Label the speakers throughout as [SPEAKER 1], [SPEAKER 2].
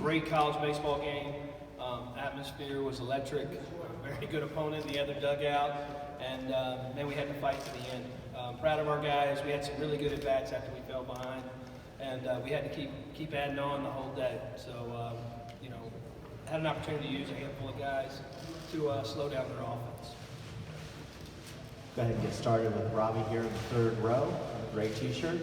[SPEAKER 1] great college baseball game. Atmosphere was electric. Very good opponent in the other dugout, and then we had to fight to the end. Proud of our guys. We had some really good at bats after we fell behind, and we had to keep adding on the whole day. So had an opportunity to use a handful of guys to slow down their offense.
[SPEAKER 2] Go ahead and get started with Robbie here in the third row, in the gray t-shirt.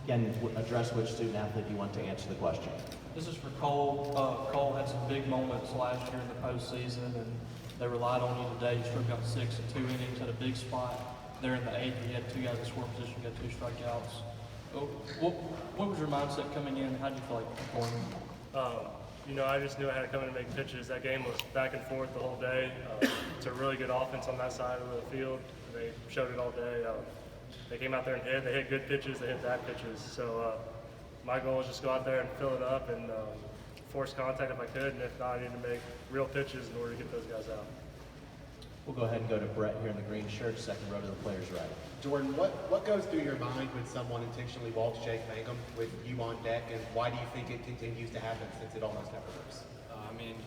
[SPEAKER 2] Again, address which student athlete you want to answer the question.
[SPEAKER 3] This is for Cole. Cole had some big moments last year in the postseason, and they relied on you today. You struck out 6 in 2 innings, had a big spot there in the 8th. You had 2 guys in score position, you got 2 strikeouts. What was your mindset coming in? How did you feel like performing?
[SPEAKER 4] I just knew I had to come in and make pitches. That game was back and forth the whole day. It's a really good offense on that side of the field. They showed it all day. They came out there and hit. They hit good pitches. They hit bad pitches. So my goal was just go out there and fill it up and force contact if I could. And if not, I need to make real pitches in order to get those guys out.
[SPEAKER 2] We'll go ahead and go to Brett here in the green shirt, second row to the player's right.
[SPEAKER 5] Jordan, what goes through your mind when someone intentionally walks Jake Mangum with you on deck, and why do you think it continues to happen since it almost never works?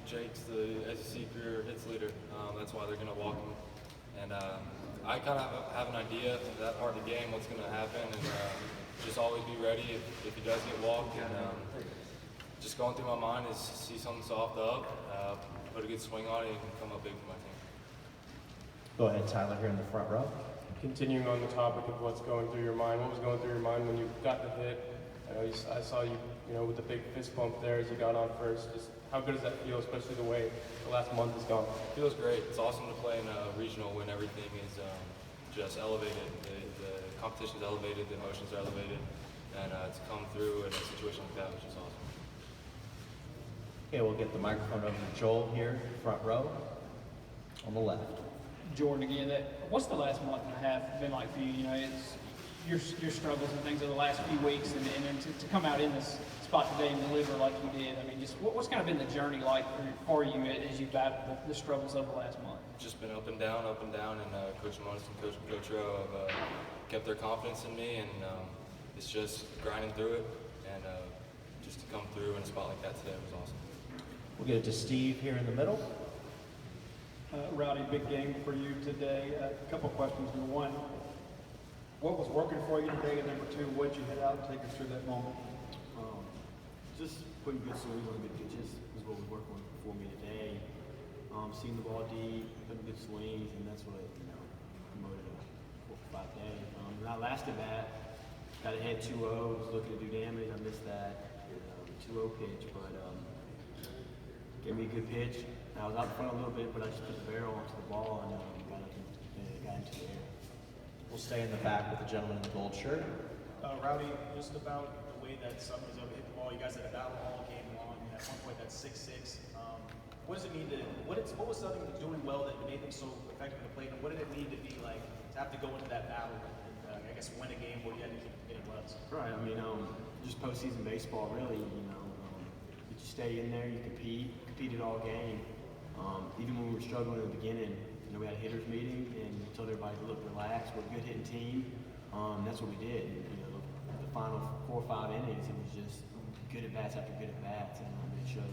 [SPEAKER 6] Jake's the SEC career hits leader. That's why they're going to walk him. And I kind of have an idea of that part of the game, what's going to happen, and just always be ready if he does get walked. And just going through my mind is see something soft up, put a good swing on it, and come up big for my team.
[SPEAKER 2] Go ahead, Tyler, here in the front row.
[SPEAKER 7] Continuing on the topic of what's going through your mind, what was going through your mind when you got the hit? I saw you, with the big fist bump there as you got on first. Just how good does that feel, especially the way the last month has gone?
[SPEAKER 6] It feels great. It's awesome to play in a regional when everything is just elevated. The competition's elevated, the emotions are elevated, and to come through in a situation like that, which is awesome.
[SPEAKER 2] Okay, we'll get the microphone over to Joel here, front row, on the left.
[SPEAKER 8] Jordan, again, what's the last month and a half been like for you? It's your struggles and things over the last few weeks, and then to come out in this spot today and deliver like you did. Just what's kind of been the journey like for you as you battled the struggles of the last month?
[SPEAKER 6] Just been up and down, and Coach Monis and Coach Rowe have kept their confidence in me, and it's just grinding through it, and just to come through in a spot like that today was awesome.
[SPEAKER 2] We'll get it to Steve here in the middle.
[SPEAKER 9] Rowdy, big game for you today. A couple questions. Number one, what was working for you today? And number two, what did you head out and take us through that moment?
[SPEAKER 10] Just putting good swings on good pitches is what was working for me today. Seeing the ball deep, putting good swings, and that's what promoted a 4 or 5 day. And I lasted that. Got ahead 2-0, was looking to do damage. I missed that 2-0 pitch, but gave me a good pitch. I was out front a little bit, but I just put the barrel onto the ball and got into the air.
[SPEAKER 2] We'll stay in the back with the gentleman in the gold shirt.
[SPEAKER 11] Rowdy, just about the way that Sutton was able to hit the ball. You guys had a battle all game long. At one point, that's 6-6. What does it mean what was Sutton doing well that made them so effective in the plate, and what did it mean to be like to have to go into that battle and I guess win a game where you had to keep getting runs?
[SPEAKER 10] Right. Just postseason baseball, really. You stay in there, you competed all game. Even when we were struggling in the beginning, we had a hitters meeting and we told everybody to look relaxed. We're a good hitting team. That's what we did. And, the final 4 or 5 innings, it was just good at bats after good at bats, and it showed.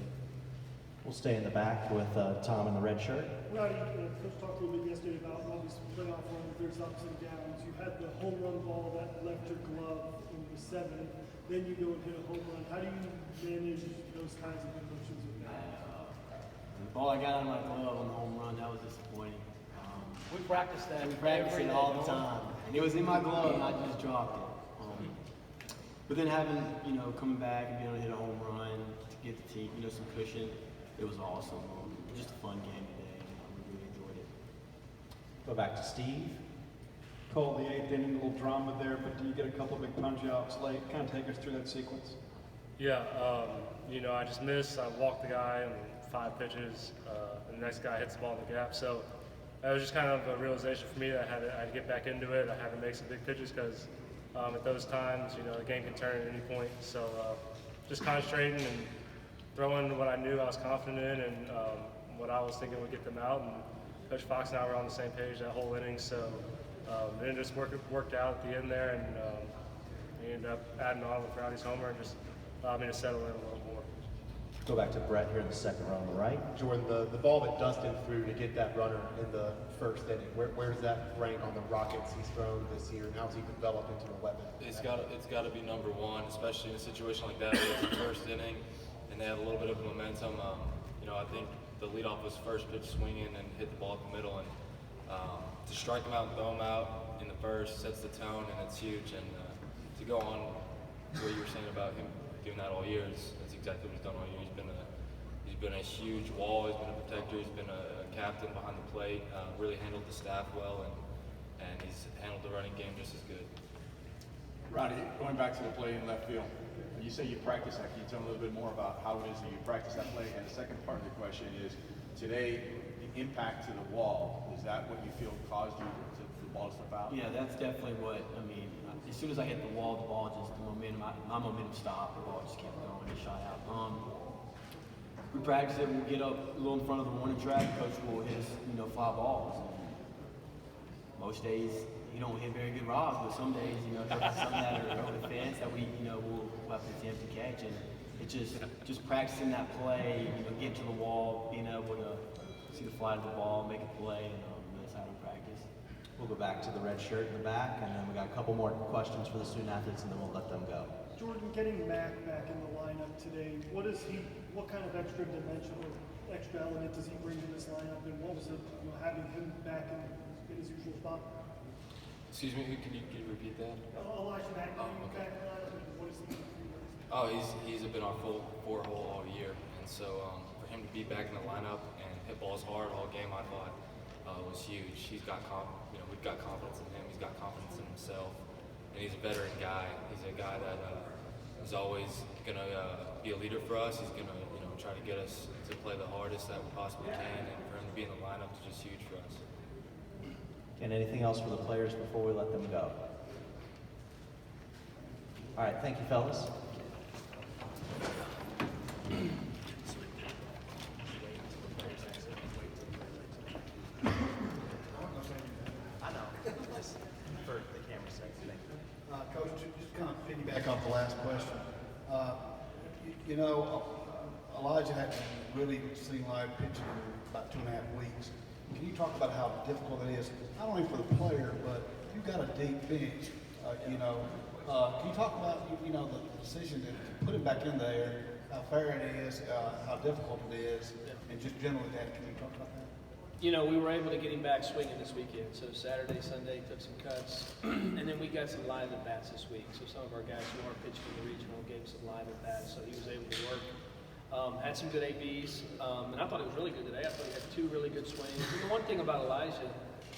[SPEAKER 2] We'll stay in the back with Tom in the red shirt.
[SPEAKER 12] Rowdy, Coach talked a little bit yesterday about obviously playing off one, there's ups and downs. You had the home run ball that left your glove in the 7th, then you go and hit a home run. How do you manage those kinds of emotions with that?
[SPEAKER 10] The ball I got out of my glove on the home run, that was disappointing.
[SPEAKER 8] We practiced that.
[SPEAKER 10] We practiced it all the time. And it was in my glove and I just dropped it. But then having, coming back and being able to hit a home run to get the team, some cushion, it was awesome. Just a fun game today. We really enjoyed it.
[SPEAKER 2] Go back to Steve.
[SPEAKER 9] Cole, the 8th inning, a little drama there, but do you get a couple of big punch outs late? Kind of take us through that sequence.
[SPEAKER 4] Yeah, I just missed. I walked the guy and 5 pitches, and the next guy hits the ball in the gap. So that was just kind of a realization for me that I had to get back into it. I had to make some big pitches because at those times, the game can turn at any point. So just concentrating and throwing what I knew I was confident in and what I was thinking would get them out. And Coach Fox and I were on the same page that whole inning. So it just worked out at the end there, and we ended up adding on with Rowdy's homer and just allowed me to settle in a little more.
[SPEAKER 2] Go back to Brett here in the second row on the right.
[SPEAKER 5] Jordan, the ball that Dustin threw to get that runner in the first inning, where does that rank on the rockets he's thrown this year, and how's he developed into a weapon?
[SPEAKER 6] It's got to be number one, especially in a situation like that. It's the first inning, and they have a little bit of momentum. I think the leadoff was first pitch swinging and hit the ball at the middle, and to strike him out and throw him out in the first sets the tone, and it's huge. And to go on what you were saying about him doing that all year, that's exactly what he's done all year. He's been a huge wall. He's been a protector. He's been a captain behind the plate. Really handled the staff well, and he's handled the running game just as good.
[SPEAKER 13] Roddy, going back to the play in left field, you say you practice that. Can you tell me a little bit more about how it is that you practice that play? And the second part of the question is, today, the impact to the wall, is that what you feel caused you to the ball to slip out?
[SPEAKER 10] Yeah, that's definitely what, I mean, as soon as I hit the wall, the momentum, my momentum stopped, the ball just kept going, it shot out. We practice it, we'll get up a little in front of the warning track, coach will hit us, fly balls. And most days, you don't hit very good rods, but some days, there's some that are over the fence that we'll have to attempt to catch. And it's just practicing that play, getting to the wall, being able to see the flight of the ball, make a play, and that's how we practice.
[SPEAKER 2] We'll go back to the red shirt in the back, and then we got a couple more questions for the student athletes, and then we'll let them go.
[SPEAKER 12] Jordan, getting Mac back in the lineup today, what kind of extra dimension or extra element does he bring to this lineup, and what was it, having him back in his usual spot?
[SPEAKER 6] Excuse me, can you repeat that?
[SPEAKER 12] Elijah Mack, back in the lineup, and what is he doing for you guys?
[SPEAKER 6] He's been our full four-hole all year, and so for him to be back in the lineup and hit balls hard all game, I thought was huge. We've got confidence in him. He's got confidence in himself, and he's a veteran guy. He's a guy that is always gonna be a leader for us. He's gonna try to get us to play the hardest that we possibly can, and for him to be in the lineup is just huge for us.
[SPEAKER 2] And anything else for the players before we let them go? All right, thank you, fellas. For the camera's sake, thank you.
[SPEAKER 14] Coach, just kind of piggyback off the last question. Elijah hadn't really seen live pitching in about 2.5 weeks. Can you talk about how difficult it is, not only for the player, but you've got a deep bench, can you talk about, the decision to put him back in there, how fair it is, how difficult it is, and just generally that, can you talk about that?
[SPEAKER 1] We were able to get him back swinging this weekend. So Saturday, Sunday, took some cuts. And then we got some live at-bats this week. So some of our guys who aren't pitching in the regional gave some live at-bats. So he was able to work. Had some good ABs. And I thought it was really good today. I thought he had 2 really good swings. And the one thing about Elijah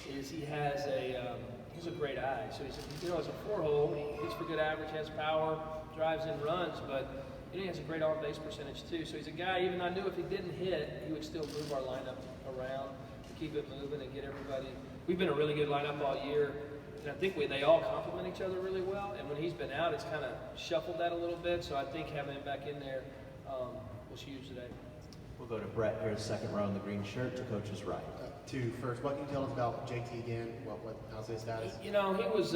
[SPEAKER 1] is he's a great eye. So he's, as a 4-hole, he hits for good average, has power, drives in runs, but he has a great on-base percentage too. So he's a guy, even I knew if he didn't hit, he would still move our lineup around, keep it moving and get everybody. We've been a really good lineup all year, and I think they all complement each other really well. And when he's been out, it's kind of shuffled that a little bit. So I think having him back in there was huge today.
[SPEAKER 2] We'll go to Brett here, second row in the green shirt, to coach's right.
[SPEAKER 5] First, what can you tell us about JT again? How's his status?
[SPEAKER 1] He was,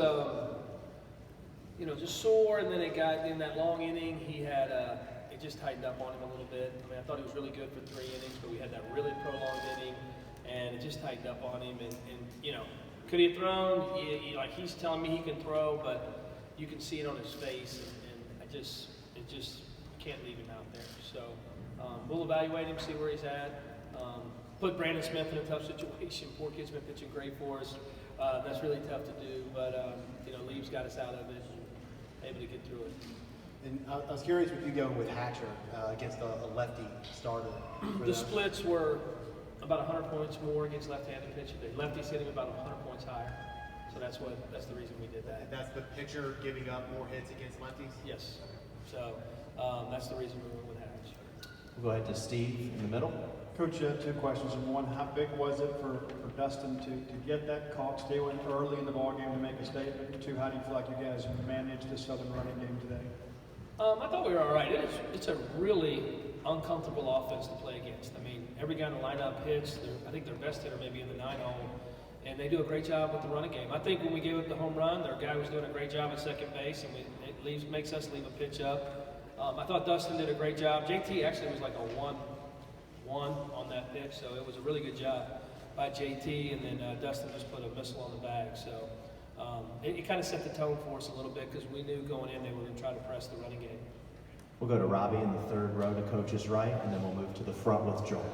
[SPEAKER 1] just sore, and then it got in that long inning. He had it just tightened up on him a little bit. I mean, I thought he was really good for 3 innings, but we had that really prolonged inning. And it just tightened up on him, and could he have thrown? He's telling me he can throw, but you can see it on his face, and it just can't leave him out there. So we'll evaluate him, see where he's at. Put Brandon Smith in a tough situation. Poor kid's been pitching great for us. That's really tough to do, but Leaves got us out of it, and able to get through it.
[SPEAKER 5] And I was curious with you going with Hatcher against a lefty starter.
[SPEAKER 1] The splits were about 100 points more against left-handed pitching. The lefties hit him about 100 points higher. So that's the reason we did that.
[SPEAKER 5] And that's the pitcher giving up more hits against lefties?
[SPEAKER 1] Yes. So that's the reason we went with Hatch.
[SPEAKER 2] We'll go ahead to Steve in the middle.
[SPEAKER 9] Coach, 2 questions. And one, how big was it for Dustin to get that caught, stay in early in the ballgame to make a statement? And 2, how do you feel like you guys managed the Southern running game today?
[SPEAKER 1] I thought we were all right. It's a really uncomfortable offense to play against. I mean, every guy in the lineup hits. I think their best hitter may be in the 9-hole, and they do a great job with the running game. I think when we gave up the home run, their guy was doing a great job at second base, and it makes us leave a pitch up. I thought Dustin did a great job. JT actually was like a 1-1 on that pitch, so it was a really good job by JT, and then Dustin just put a missile on the bag. So it kind of set the tone for us a little bit because we knew going in they were going to try to press the running game.
[SPEAKER 2] We'll go to Robbie in the third row to coach's right, and then we'll move to the front with Joel.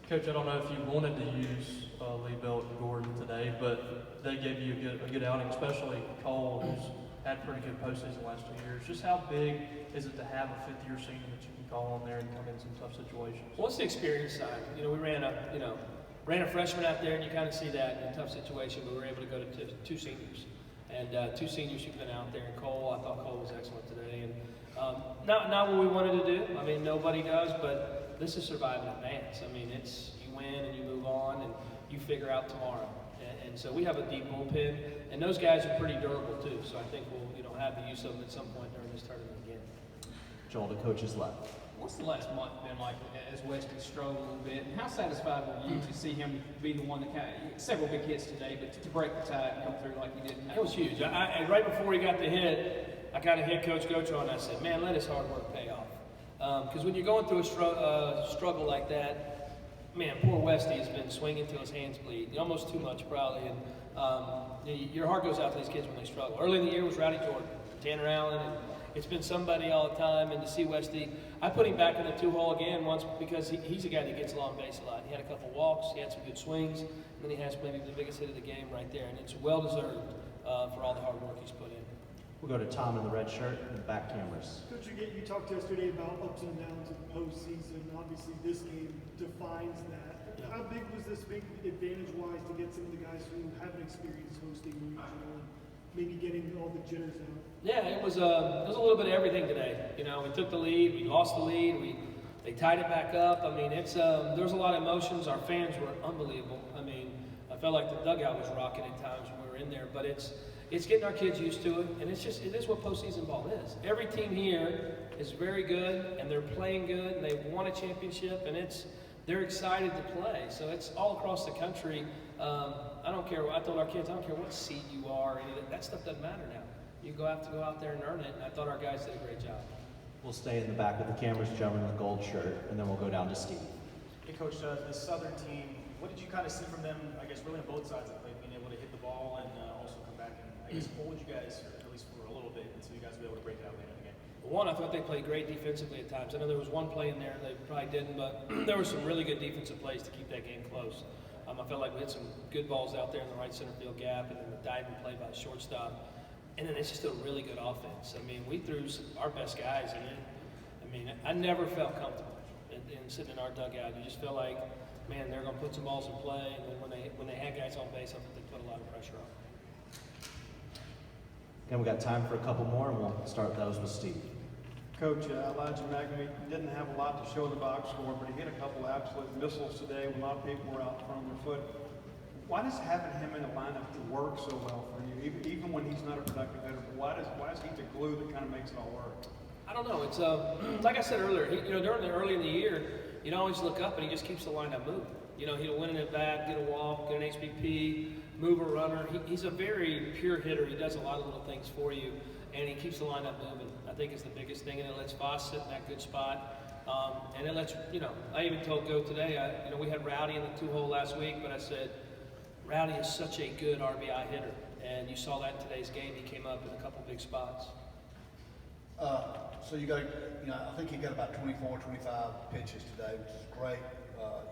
[SPEAKER 3] Coach, I don't know if you wanted to use Lee Belt and Gordon today, but they gave you a good outing, especially Cole, who's had pretty good postseason the last 2 years. Just how big is it to have a fifth-year senior that you can call on there and come in some tough situations?
[SPEAKER 1] Well, it's the experience side. You know, we ran a freshman out there, and you kind of see that in a tough situation, but we were able to go to two seniors. And two seniors who've been out there. And Cole, I thought Cole was excellent today. And not what we wanted to do. I mean, nobody does, but this is surviving advance. I mean, it's you win and you move on and you figure out tomorrow. And so we have a deep bullpen, and those guys are pretty durable too. So I think we'll have the use of them at some point during this tournament again.
[SPEAKER 2] Joel to coach's left.
[SPEAKER 8] What's the last month been like as Weston struggled a little bit? And how satisfied were you to see him be the one that several big hits today, but to break the tie and come through like he did?
[SPEAKER 1] It was huge. And right before he got the hit, I kind of hit Coach Gocho and I said, man, let his hard work pay off. Because when you're going through a struggle like that, man, poor Westy has been swinging till his hands bleed. Almost too much probably. And your heart goes out to these kids when they struggle. Early in the year was Rowdy Jordan, Tanner Allen, and it's been somebody all the time. And to see Westy, I put him back in the 2-hole again once because he's a guy that gets along base a lot. He had a couple walks, he had some good swings, and then he has maybe the biggest hit of the game right there. And it's well deserved for all the hard work he's put in.
[SPEAKER 2] We'll go to Tom in the red shirt and the back cameras.
[SPEAKER 12] Coach, you talked yesterday about ups and downs of the postseason. Obviously, this game defines that. How big was this big advantage-wise to get some of the guys who haven't experienced hosting regional and maybe getting all the jitters out?
[SPEAKER 1] Yeah, it was a little bit of everything today. You know, we took the lead, we lost the lead, they tied it back up. I mean, there was a lot of emotions. Our fans were unbelievable. I mean, I felt like the dugout was rocking at times when we were in there, but it's getting our kids used to it, and it is what postseason ball is. Every team here is very good, and they're playing good, and they've won a championship, and they're excited to play. So it's all across the country. I don't care. I told our kids, I don't care what seed you are. That stuff doesn't matter now. You have to go out there and earn it, and I thought our guys did a great job.
[SPEAKER 2] We'll stay in the back with the cameras, gentlemen in the gold shirt, and then we'll go down to Steve.
[SPEAKER 11] Hey, Coach, the Southern team, what did you kind of see from them, I guess, really on both sides of the plate, being able to hit the ball and also come back and, I guess, hold you guys, at least for a little bit, until you guys were able to break it out later in the game?
[SPEAKER 1] One, I thought they played great defensively at times. I know there was one play in there they probably didn't, but there were some really good defensive plays to keep that game close. I felt like we had some good balls out there in the right center field gap, and then the diving play by the shortstop. And then it's just a really good offense. I mean, we threw our best guys in it. I mean, I never felt comfortable in sitting in our dugout. You just felt like, man, they're going to put some balls in play, and then when they had guys on base, I think they put a lot of pressure on.
[SPEAKER 2] Again, we got time for a couple more, and we'll start those with Steve.
[SPEAKER 9] Coach, Elijah McNamee didn't have a lot to show in the box score, but he hit a couple absolute missiles today when a lot of people were out from their foot. Why does having him in the lineup work so well for you, even when he's not a productive hitter? Why is he the glue that kind of makes it all work?
[SPEAKER 1] I don't know. It's like I said earlier. Early in the year, you'd always look up and he just keeps the lineup moving. He'll win an at bat, get a walk, get an HBP, move a runner. He's a very pure hitter. He does a lot of little things for you, and he keeps the lineup moving. I think it's the biggest thing, and it lets Voss sit in that good spot. And it lets I even told Go today. We had Rowdy in the 2-hole last week, but I said Rowdy is such a good RBI hitter, and you saw that in today's game. He came up in a couple big spots.
[SPEAKER 14] So you got, I think he got about 24, 25 pitches today, which is great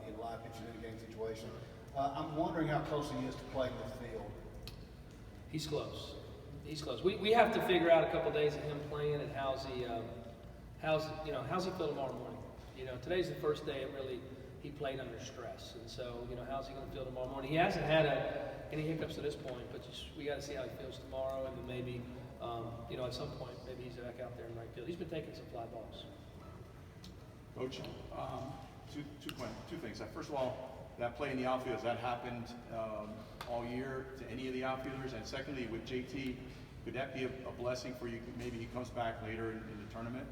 [SPEAKER 14] in live pitching in a game situation. I'm wondering how close he is to playing the field.
[SPEAKER 1] He's close. He's close. We have to figure out a couple days of him playing and how's he feel tomorrow morning. Today's the first day he played under stress, and so how's he going to feel tomorrow morning? He hasn't had any hiccups to this point, but we got to see how he feels tomorrow, and then maybe at some point maybe he's back out there in right field. He's been taking some fly balls.
[SPEAKER 13] Coach, two things. First of all, that play in the outfield, has that happened all year to any of the outfielders? And secondly, with JT, could that be a blessing for you? Maybe he comes back later in the tournament?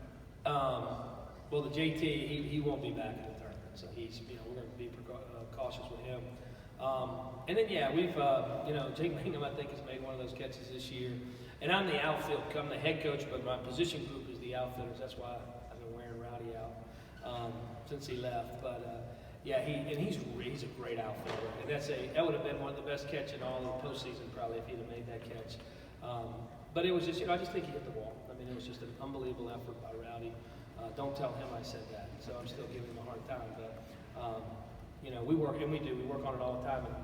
[SPEAKER 1] Well, the JT, he won't be back in the tournament, so we're going to be cautious with him. And then, we've, Jake Mangum, I think, has made one of those catches this year. And I'm the outfield, I'm the head coach, but my position group is the the outfitters. That's why I've been wearing Rowdy out since he left. But yeah, he's a great outfielder, and that would have been one of the best catch in all of the postseason probably if he'd have made that catch. But it was just, I just think he hit the ball. I mean, it was just an unbelievable effort by Rowdy. Don't tell him I said that, so I'm still giving him a hard time. But we work, and we work on it all the time. And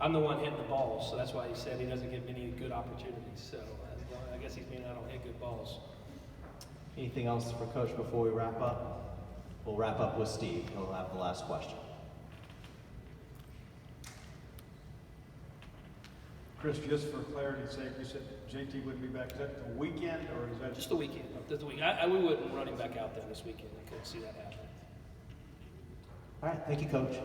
[SPEAKER 1] I'm the one hitting the balls, so that's why he said he doesn't get many good opportunities. So I guess he's meaning I don't hit good balls.
[SPEAKER 2] Anything else for Coach before we wrap up? We'll wrap up with Steve. He'll have the last question.
[SPEAKER 9] Chris, just for clarity's sake, you said JT wouldn't be back. Is that the weekend, or is that
[SPEAKER 1] Just the weekend. Just the weekend. We wouldn't run him back out there this weekend. I couldn't see that happening.
[SPEAKER 2] All right, thank you, Coach.